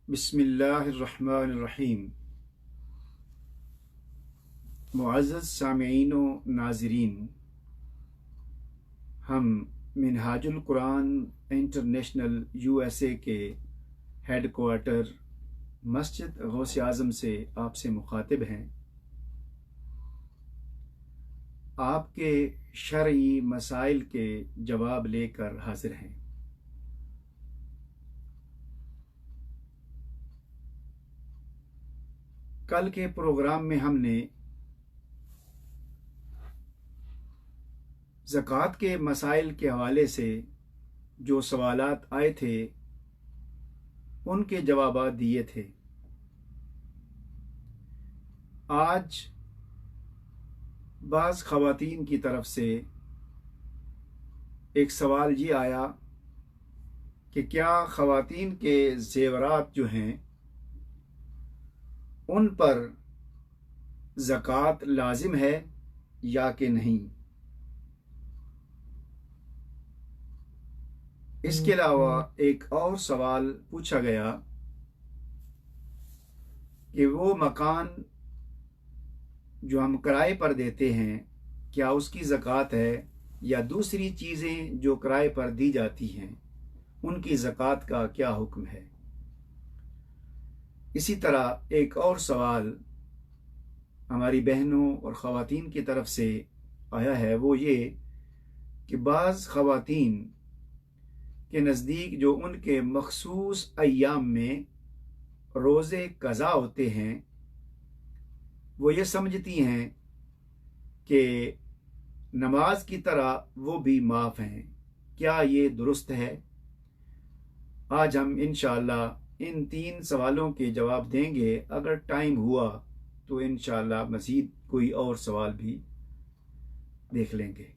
बिस्मिल्लाहिर्रहमानिर्रहीम। मुअज़्ज़ज़ सामिईन व नाज़रीन, हम मिनहाजुल कुरान इंटरनेशनल USA के हेड क्वार्टर मस्जिद गौसे आज़म से आपसे मुखातिब हैं। आपके शरई मसाइल के जवाब लेकर हाजिर हैं। कल के प्रोग्राम में हमने ज़कात के मसाइल के हवाले से जो सवालात आए थे उनके जवाबात दिए थे। आज बाज़ ख़वातीन की तरफ से एक सवाल ये आया कि क्या ख़वातीन के ज़ेवरात जो हैं उन पर ज़कात लाजिम है या कि नहीं। इसके अलावा एक और सवाल पूछा गया कि वो मकान जो हम किराए पर देते हैं क्या उसकी ज़कात है या दूसरी चीज़ें जो किराए पर दी जाती हैं उनकी ज़कात का क्या हुक्म है। इसी तरह एक और सवाल हमारी बहनों और ख़वातीन की तरफ से आया है, वो ये कि बाज़ ख़वातीन के नज़दीक जो उनके मखसूस अय्याम में रोज़े कज़ा होते हैं वो ये समझती हैं कि नमाज की तरह वो भी माफ़ हैं। क्या ये दुरुस्त है? आज हम इंशाअल्लाह इन 3 सवालों के जवाब देंगे। अगर टाइम हुआ तो इंशाअल्लाह मज़ीद कोई और सवाल भी देख लेंगे।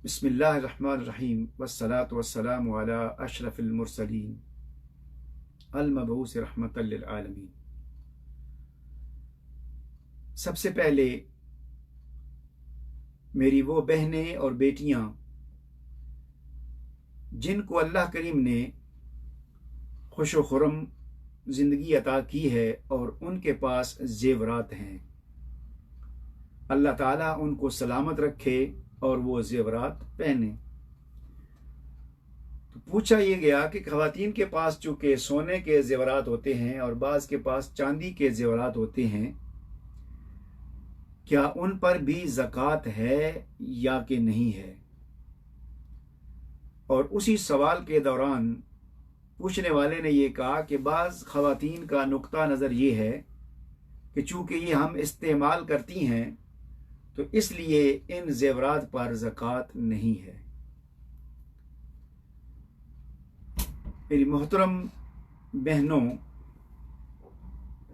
बिस्मिल्लाहिर्रहमानिर्रहीम वस्सलातु वस्सलामु अला अशरफिल मुरसलीन अल मबऊस रहमतल लिल आलमीन। सबसे पहले मेरी वो बहनें और बेटियां जिनको अल्लाह करीम ने खुशो खुरम ज़िंदगी अता की है और उनके पास ज़ेवरात हैं, अल्लाह ताला उनको सलामत रखे और वो ज़ेवरात पहने। तो पूछा ये गया कि ख़वातीन के पास चूँकि सोने के ज़ेवरात होते हैं और बाज़ के पास चांदी के ज़ेवरात होते हैं, क्या उन पर भी ज़कात है या कि नहीं है। और उसी सवाल के दौरान पूछने वाले ने ये कहा कि बाज़ ख़वातीन का नुक्ता नज़र ये है कि चूँकि ये हम इस्तेमाल करती हैं तो इसलिए इन ज़ेवरात पर ज़कात नहीं है। मेरी मोहतरम बहनों,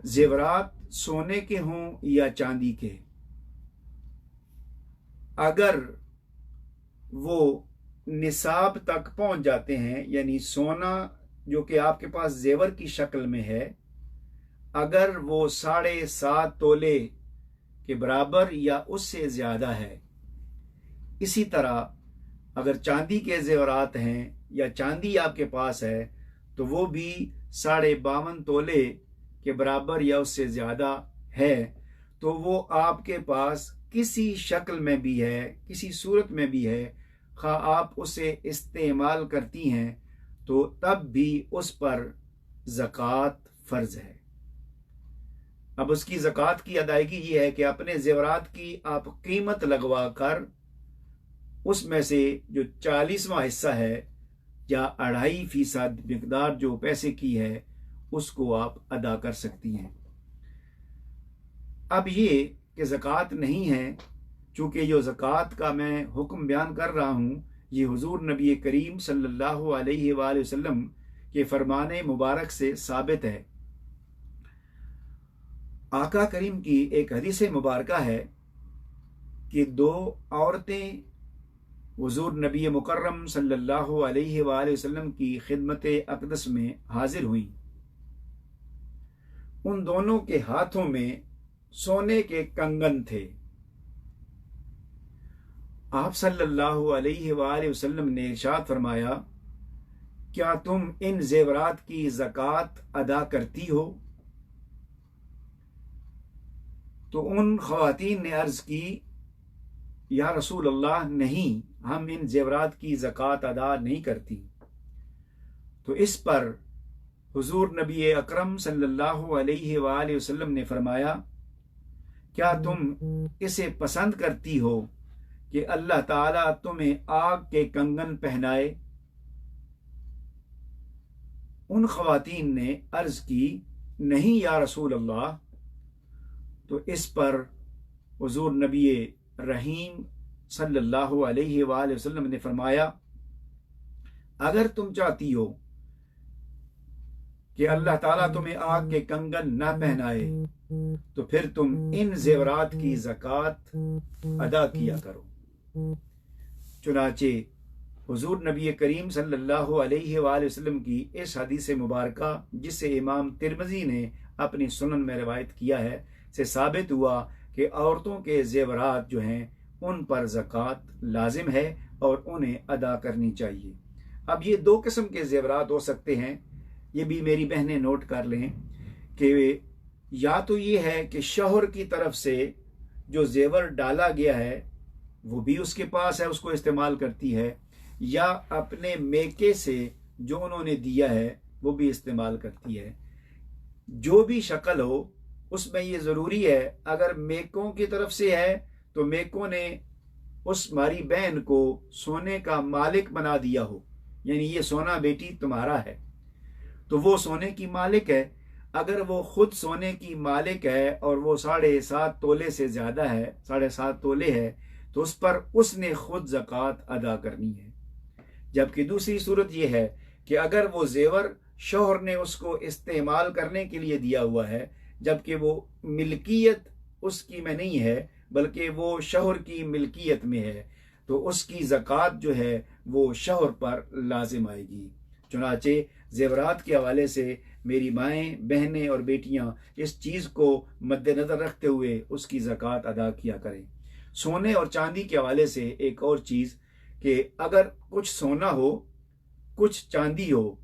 ज़ेवरात सोने के हों या चांदी के, अगर वो निसाब तक पहुंच जाते हैं, यानी सोना जो कि आपके पास जेवर की शक्ल में है, अगर वो 7.5 तोले के बराबर या उससे ज़्यादा है। इसी तरह अगर चांदी के ज़ेवरात हैं या चांदी आपके पास है तो वो भी 52.5 तोले के बराबर या उससे ज़्यादा है, तो वो आपके पास किसी शक्ल में भी है, किसी सूरत में भी है, खा आप उसे इस्तेमाल करती हैं तो तब भी उस पर ज़कात फ़र्ज़ है। अब उसकी ज़कात की अदायगी ये है कि अपने ज़ेवरात की आप कीमत लगवा कर उसमें से जो 40वां हिस्सा है या 2.5% मिकदार जो पैसे की है उसको आप अदा कर सकती हैं। अब ये कि ज़कात नहीं है, चूँकि जो ज़कात का मैं हुक्म बयान कर रहा हूँ ये हुज़ूर नबी करीम सल्लल्लाहु अलैहि वसल्लम के फरमाने मुबारक से साबित है। आका करीम की एक हदीस मुबारका है कि 2 औरतें हुज़ूर नबी मुकर्रम सल्लल्लाहु अलैहि वसल्लम की खिदमत अक़दस में हाजिर हुई। उन दोनों के हाथों में सोने के कंगन थे। आप सल्लल्लाहु अलैहि वसल्लम ने इरशाद फरमाया क्या तुम इन जेवरात की ज़कात अदा करती हो? तो उन ख़वातीन ने अर्ज़ की, या रसूल अल्लाह, नहीं, हम इन जेवरात की ज़कात अदा नहीं करती। तो इस पर हुजूर नबी अकरम सल्लल्लाहु अलैहि वसल्लम ने फरमाया, क्या तुम इसे पसंद करती हो कि अल्लाह ताला तुम्हें आग के कंगन पहनाए? उन ख़वातीन ने अर्ज़ की, नहीं या रसूल अल्लाह। तो इस पर हुजूर नबी रहीम सल्लल्लाहु अलैहि वसल्लम ने फरमाया, अगर तुम चाहती हो कि अल्लाह ताला तुम्हें आग के कंगन ना पहनाए तो फिर तुम इन जेवरात की ज़कात अदा किया करो। चुनाचे हुजूर नबी करीम सल्लल्लाहु अलैहि वसल्लम की इस हदीस मुबारका, जिसे इमाम तिरमिज़ी ने अपनी सुनन में रिवायत किया है, से साबित हुआ कि औरतों के जेवरात जो हैं उन पर ज़कात लाजिम है और उन्हें अदा करनी चाहिए। अब ये दो किस्म के जेवरात हो सकते हैं, ये भी मेरी बहनें नोट कर लें कि या तो ये है कि शौहर की तरफ से जो जेवर डाला गया है वो भी उसके पास है, उसको इस्तेमाल करती है, या अपने मेके से जो उन्होंने दिया है वो भी इस्तेमाल करती है। जो भी शक्ल हो उसमें ये ज़रूरी है, अगर मेकों की तरफ से है तो मेकों ने उस हमारी बहन को सोने का मालिक बना दिया हो, यानी ये सोना बेटी तुम्हारा है, तो वो सोने की मालिक है। अगर वो खुद सोने की मालिक है और वो 7.5 तोले से ज़्यादा है, 7.5 तोले है, तो उस पर उसने खुद ज़कात अदा करनी है। जबकि दूसरी सूरत यह है कि अगर वो जेवर शौहर ने उसको इस्तेमाल करने के लिए दिया हुआ है, जबकि वो मिल्कियत उसकी में नहीं है बल्कि वो शौहर की मिल्कियत में है, तो उसकी ज़कात जो है वो शौहर पर लाजिम आएगी। चुनाचे जेवरात के हवाले से मेरी माएँ, बहनें और बेटियां इस चीज़ को मद्देनज़र रखते हुए उसकी ज़कात अदा किया करें। सोने और चांदी के हवाले से एक और चीज़ कि अगर कुछ सोना हो कुछ चांदी हो,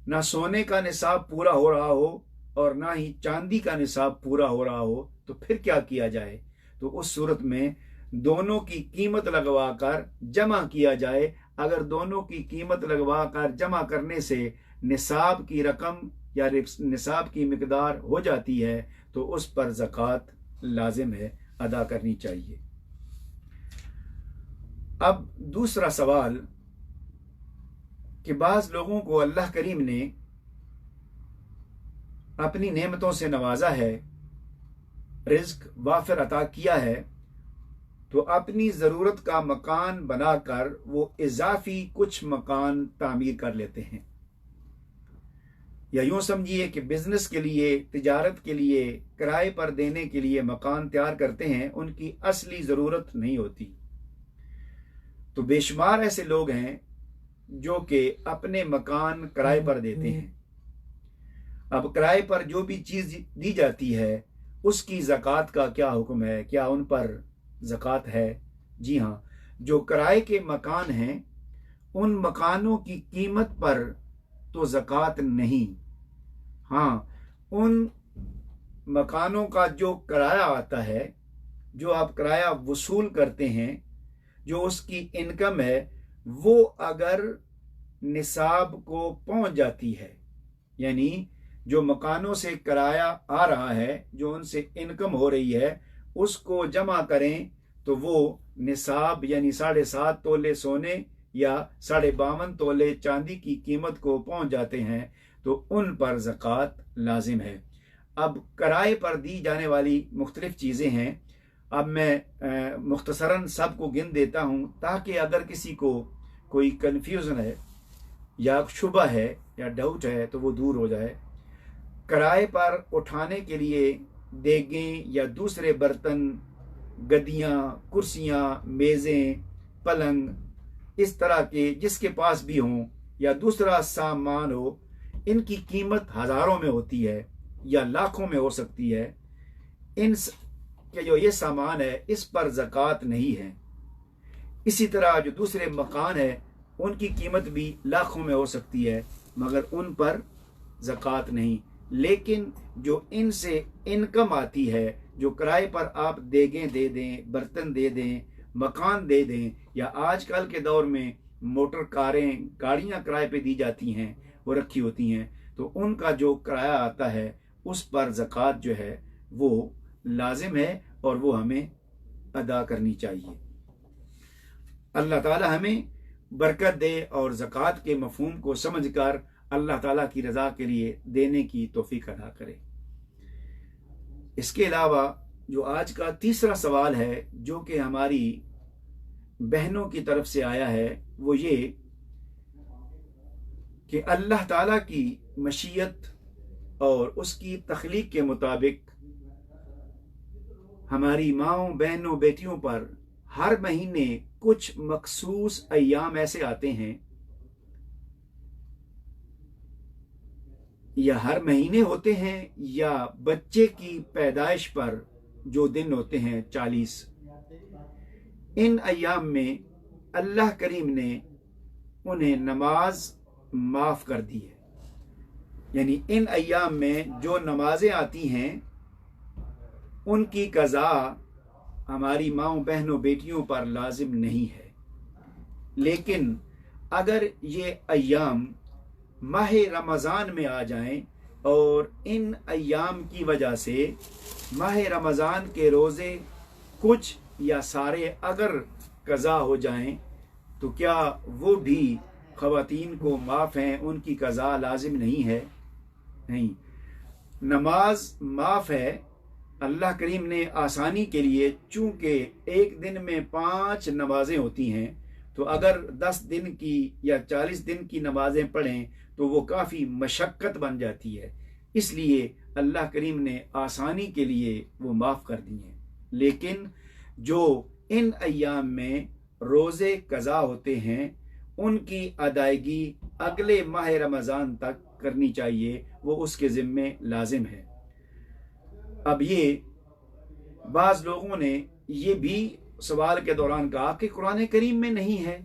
ना सोने का निसाब पूरा हो रहा हो और ना ही चांदी का निसाब पूरा हो रहा हो, तो फिर क्या किया जाए? तो उस सूरत में दोनों की कीमत लगवा कर जमा किया जाए। अगर दोनों की कीमत लगवा कर जमा करने से निसाब की रकम या निसाब की मिकदार हो जाती है तो उस पर ज़कात लाजिम है, अदा करनी चाहिए। अब दूसरा सवाल कि बाज़ लोगों को अल्लाह करीम ने अपनी नेमतों से नवाजा है, रिज़्क वाफिर अता किया है, तो अपनी ज़रूरत का मकान बनाकर वो इजाफी कुछ मकान तामीर कर लेते हैं, या यूँ समझिए कि बिज़नेस के लिए, तिजारत के लिए, किराए पर देने के लिए मकान तैयार करते हैं, उनकी असली ज़रूरत नहीं होती। तो बेशुमार ऐसे लोग हैं जो कि अपने मकान किराए पर देते हैं। अब किराए पर जो भी चीज़ दी जाती है उसकी ज़कात का क्या हुक्म है? क्या उन पर ज़कात है? जी हाँ, जो किराए के मकान हैं उन मकानों की कीमत पर तो ज़कात नहीं। हाँ, उन मकानों का जो किराया आता है, जो आप किराया वसूल करते हैं, जो उसकी इनकम है, वो अगर निसाब को पहुंच जाती है, यानी जो मकानों से किराया आ रहा है, जो उनसे इनकम हो रही है, उसको जमा करें तो वो निसाब यानी 7.5 तोले सोने या 52.5 तोले चांदी की कीमत को पहुंच जाते हैं, तो उन पर ज़कात लाजिम है। अब किराए पर दी जाने वाली मुख्तलिफ़ चीज़ें हैं। अब मैं मुख्तसरन सब को गिन देता हूँ ताकि अगर किसी को कोई कन्फ्यूज़न है या शुबा है या डाउट है तो वो दूर हो जाए। किराए पर उठाने के लिए देगें या दूसरे बर्तन, गद्दियाँ, कुर्सियाँ, मेज़ें, पलंग, इस तरह के जिसके पास भी हों या दूसरा सामान हो, इनकी कीमत हज़ारों में होती है या लाखों में हो सकती है। इन के जो ये सामान है इस पर ज़कात नहीं है। इसी तरह जो दूसरे मकान है उनकी कीमत भी लाखों में हो सकती है, मगर उन पर ज़कात नहीं। लेकिन जो इनसे इनकम आती है, जो किराए पर आप देगें दे दें, बर्तन दे दें, मकान दे दें, या आजकल के दौर में मोटर कारें, गाड़ियां किराए पे दी जाती हैं, वो रखी होती हैं, तो उनका जो किराया आता है उस पर ज़कात जो है वो लाजिम है और वो हमें अदा करनी चाहिए। अल्लाह ताला हमें बरकत दे और ज़कात के मफ़हूम को समझकर अल्लाह ताला की रज़ा के लिए देने की तौफीक अदा करे। इसके अलावा जो आज का तीसरा सवाल है, जो कि हमारी बहनों की तरफ से आया है, वो ये कि अल्लाह ताला की मशीयत और उसकी तख्लीक के मुताबिक हमारी माओं, बहनों, बेटियों पर हर महीने कुछ मखसूस अय्याम ऐसे आते हैं, या हर महीने होते हैं, या बच्चे की पैदाइश पर जो दिन होते हैं 40, इन अय्याम में अल्लाह करीम ने उन्हें नमाज माफ़ कर दी है। यानी इन अय्याम में जो नमाजें आती हैं उनकी कज़ा हमारी माओं, बहनों, बेटियों पर लाजिम नहीं है। लेकिन अगर ये अय्याम माह रमज़ान में आ जाएं और इन अय्याम की वजह से माह रमज़ान के रोज़े कुछ या सारे अगर कज़ा हो जाएं, तो क्या वो भी ख़वातीन को माफ़ हैं, उनकी कज़ा लाजिम नहीं है? नहीं, नमाज माफ़ है। अल्लाह करीम ने आसानी के लिए, चूँकि एक दिन में 5 नमाजें होती हैं, तो अगर 10 दिन की या 40 दिन की नमाजें पढ़ें तो वो काफ़ी मशक्क़त बन जाती है, इसलिए अल्लाह करीम ने आसानी के लिए वो माफ़ कर दी हैं। लेकिन जो इन अय्याम में रोज़े कज़ा होते हैं, उनकी अदायगी अगले माह रमज़ान तक करनी चाहिए, वो उसके ज़िम्मे लाजिम है। अब ये बाज़ लोगों ने ये भी सवाल के दौरान कहा कि कुरान करीम में नहीं है।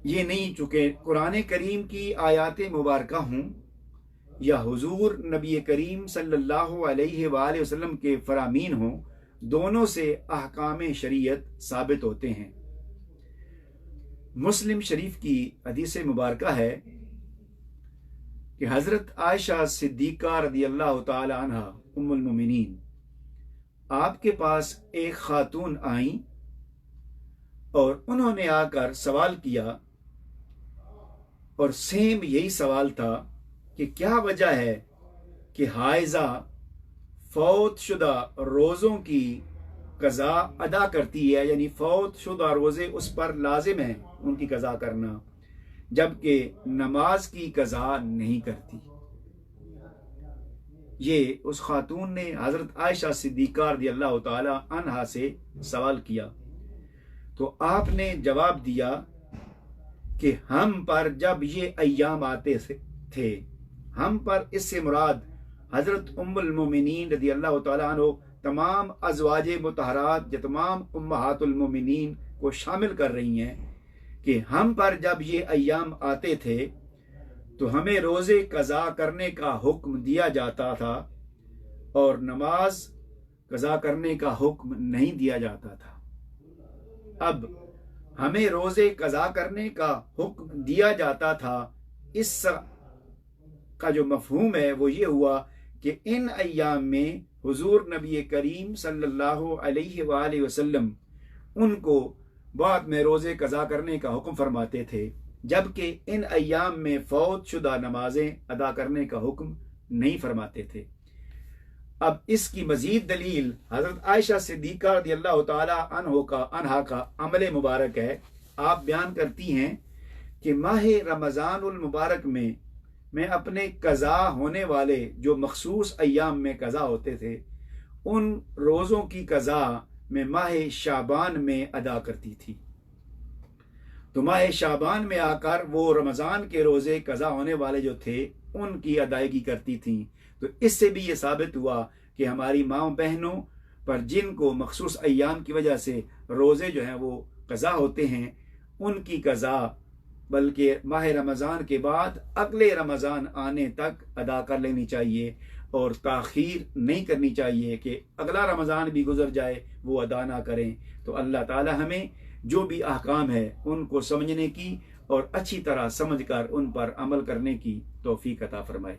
ये नहीं, चूँकि कुरान करीम की आयात मुबारका हों या हुजूर नबी करीम सल्लल्लाहु अलैहि वसल्लम के फरामीन हों, दोनों से अहकाम शरीयत साबित होते हैं। मुस्लिम शरीफ की हदीस मुबारका है कि हज़रत आयशा सिद्दीक़ा रज़ियल्लाहु ताला अन्हा उम्मुल मोमिनीन, आपके पास एक खातून आई और उन्होंने आकर सवाल किया, और सेम यही सवाल था कि क्या वजह है कि हाइज़ा फौत शुदा रोज़ों की कज़ा अदा करती है, यानी फौत शुदा रोज़े उस पर लाजिम है उनकी कज़ा करना, जबकि नमाज की कज़ा नहीं करती। ये उस खातून ने हज़रत आयशा सिद्दीक़ा रज़ियल्लाहु ताला अन्हा से सवाल किया, तो आपने जवाब दिया कि हम पर जब ये अय्याम आते थे, हम पर इससे मुराद हज़रत उम्मुल मोमिनीन रज़ियल्लाहु ताला अन्हा तमाम अज़वाजे मुतहरात या तमाम उम्महातुल मोमिनीन को शामिल कर रही हैं, कि हम पर जब ये अय्याम आते थे तो हमें रोज़े कज़ा करने का हुक्म दिया जाता था और नमाज कज़ा करने का हुक्म नहीं दिया जाता था। अब हमें रोज़े कज़ा करने का हुक्म दिया जाता था, इस का जो मफ़हूम है वो ये हुआ कि इन अय्याम में हुजूर नबी करीम सल्लल्लाहु अलैहि वसल्लम उनको बाद में रोज़े कज़ा करने का हुक्म फरमाते थे, जबकि इन अय्याम में फौत शुदा नमाजें अदा करने का हुक्म नहीं फरमाते थे। अब इसकी मज़ीद दलील हज़रत आयशा सिद्दीक़ा रज़ियल्लाहु ताला अन्हा का अमल मुबारक है। आप बयान करती हैं कि माह रमज़ानुल मुबारक में मैं अपने कज़ा होने वाले जो मखसूस अय्याम में कज़ा होते थे, उन रोज़ों की कज़ा मैं माह शाबान में अदा करती थी। तो माह शाबान में आकर वो रमज़ान के रोज़े कज़ा होने वाले जो थे उनकी अदायगी करती थी। तो इससे भी ये साबित हुआ कि हमारी माओं, बहनों पर जिनको मखसूस अय्याम की वजह से रोज़े जो हैं वो कज़ा होते हैं, उनकी कज़ा बल्कि माह रमज़ान के बाद अगले रमज़ान आने तक अदा कर लेनी चाहिए और ताख़ीर नहीं करनी चाहिए कि अगला रमज़ान भी गुजर जाए वो अदा ना करें। तो अल्लाह ताला हमें जो भी अहकाम है उनको समझने की और अच्छी तरह समझकर उन पर अमल करने की तौफीक अता फरमाए।